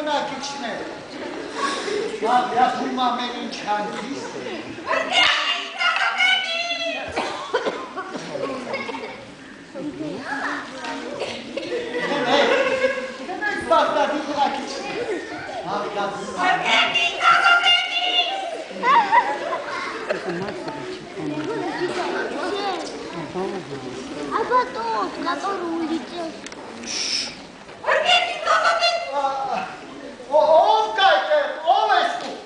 բնակիչներ։ Աղյատում ամեն ինչ հանդիստ է։ Դնեք Բաղդադի բնակիչներ։ Աղյատում Aba tot, который улетел. Ով կա այդտեղ, ով ես դու։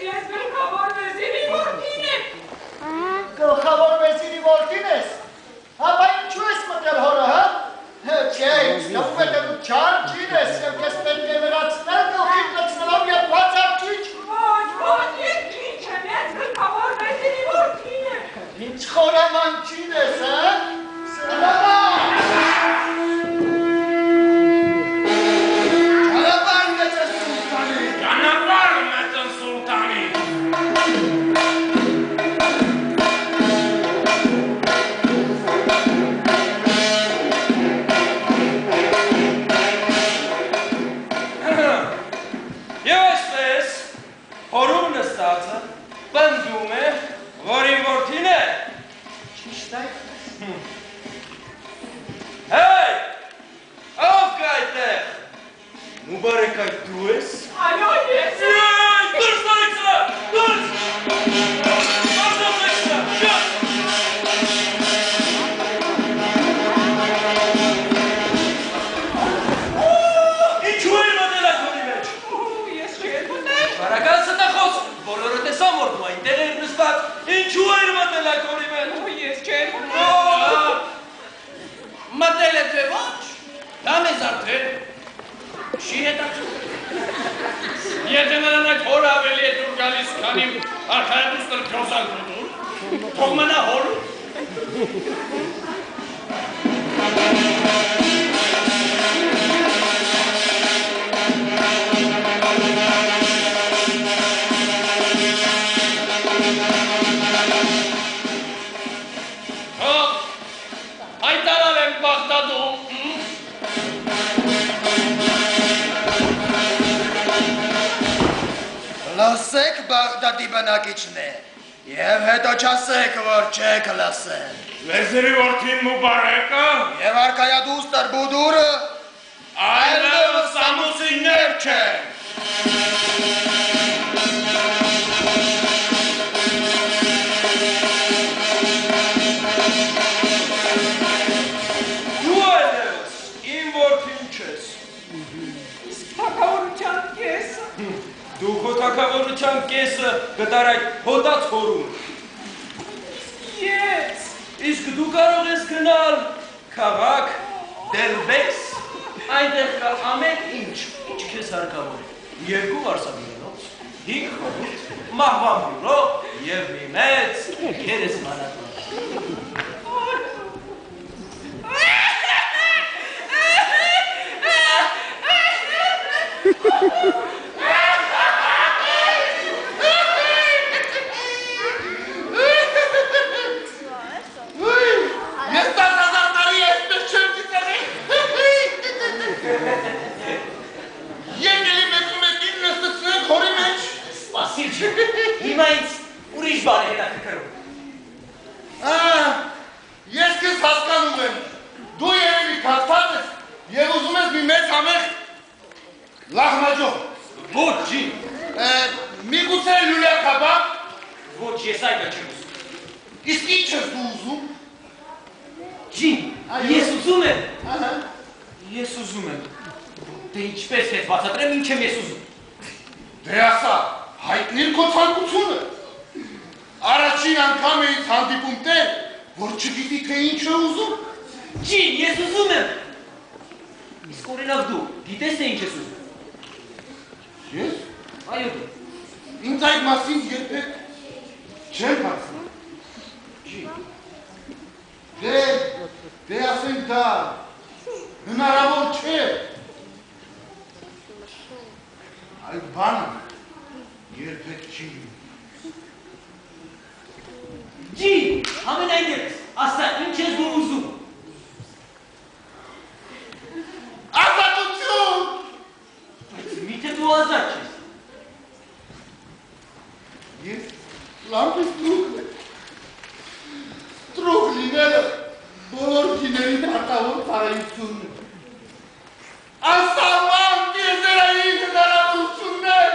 Ես գլխավոր վեզիրի որդին եմ։ Գլխավոր վեզիրի որդին ես։ Ապա ինչու ես մտել հորը, հա։ Չէ, ինձ թվում է թե դու չար ջին ես, և ես պետք է վերացնել գլխին լցնելով և բացարձիչ։ Ոչ, ես ջին չեմ, ես գլխավոր վեզիրի որդին եմ։ Ինչ խորաման ջին ես, հա։ Պնդում է, որ իմ որդին է։ Ճիշտ է։ Հեյ, ով կա այդտեղ։ Մուբարեկ այդ դու ես։ Այո, ես եմ։ Դուրս նորիցը, դուրս։ Ինչու էր մտել այդ հորի մեջ։ Ես չեր մտել։ Բարական ստախոս, բոլորը տեսան, որ դու այնտեղ էր նստած, ինչու էր մտել այդ հորի մեջ։ Ես չեր մտել։ Մտել է թե ոչ, դա մեզ արդեն չի հետաքրքրում։ Եթե նրան այդ հորը ավելի է դուր գալիս, քան իմ արքայադուստր քյոսան դուր, թող մնա հորը։ Հայտարար եմ Բաղդադում, Լսեք Բաղդադի բնակիչներ, և հետո չասեք, որ չեք լսել։ վեզիրի որդին Մուբարեկը, Եվ արքայադուստր Բուդուրը այլևս ամուսիններ չեն։ Դու այլևս իմ որդին չես։ Թակավորության կեսը։ Դու քո թակավորության կեսը գտար այդ հոտած հորում։ Ես։ Իսկ դու կարող ես գնալ քաղաք Դելբեքս, այնտեղ կա ամեն ինչ քեզ հարկավոր է։ 2 վարսավիրանոց, 5 խորհուրդ, մահվան բյուրո և մի մեծ գերեզմանատուն։ Ես 10,000 տարի այսպես չեմ դիտել։ Եկելի մեկին նստեցնենք հորի մեջ։ Սպասիր ջի, հիմա ինձ ուրիշ բան է հետաքրքրում։ Ես քեզ հասկանում եմ, դու երևի քաշված ես և ուզում ես մի մեծ համեղ լախմաջող։ Ոչ ջի, Միգուցե լուլյա քաբաբ։ ոչ ես այդը չեմ ուզում։ Իսկ ինչ ես դու ուզում։ Ջի, ես ուզում եմ։ Ես ուզում եմ։ Դե ինչպես հետ բացատրեմ ինչ եմ ես ուզում։ Դե ասա, հայտնիր քո ցանկությունը։ Առաջին անգամ էի հանդիպում տեր, որ չգիտի թե ինչ է ուզում։ Ջի, ես ուզում եմ։ Իսկ օրինակ դու, գիտես թե ինչ ես ուզում։ Ես։ Այո դու։ Ինձ այդ մասին երբեք չեմ հարցնում։ Ջի։ Դե ասենք դա հնարավոր չէ։ Այդ բանը երբեք չի։ Ջի, ամենայն դեպս, ասա ինչ ես դու ուզում։ Ազատություն։ Բայց մի Արտավոր ծառայությունն է։ Անսահման տիեզերային հնարավորություններ։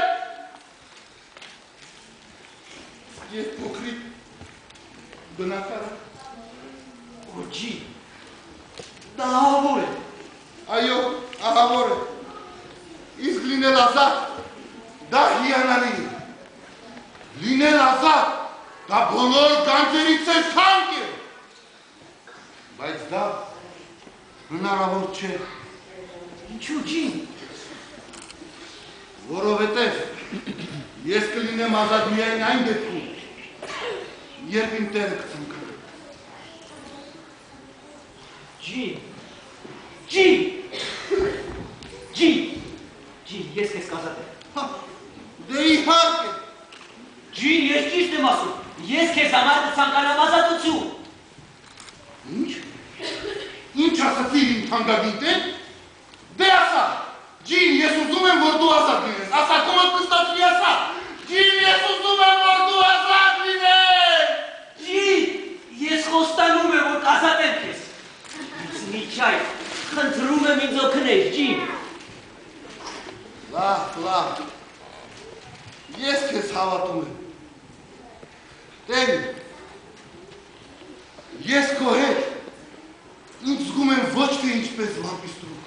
Ես փոքրիկ բնակարան։ Օջի, դա ահավոր է։ Այո, ահավոր է։ Իսկ լինել ազատ, դա հիանալի է։ Լինել ազատ, դա բոլոր գանձերից է թանկ է։ Բայց դա հնարավոր չէ։ Ինչու ջին։ Որովհետև ես կլինեմ ազատ միայն այն դեպքում, երբ իմ տերը կցանկանա։ Ջին, ես քեզ կազատեմ։ Դե իհարկե։ Ջին, ես ճիշտ եմ ասում, ես քեզ համար կցանկանամ ազատություն։ Ինչ? Ինչ ասացիր իմ թանկագին տեր? Դե ասա, ջին, ես ուզում եմ, որ դու ազատ լինես, ասա, կոմդ կստացվի ասա, ջին, ես ուզում եմ, որ դու ազատ լինես։ Ջին, ես խոստանում եմ, որ կազատեմ քեզ։ Ինձ միջայ, խնդրում եմ ինձ օգնես, ջին։ Լավ, ես քեզ հավատում եմ։ Տեր, ես քո հետ ինձ զգում եմ ոչ թե ինչպես լապիստրուկ,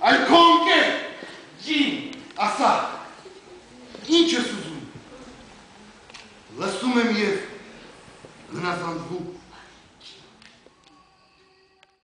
այլ քո ընկեր։ Ջին, ասա, ինչ ես ուզում։ Լսում եմ և հնազանդվում։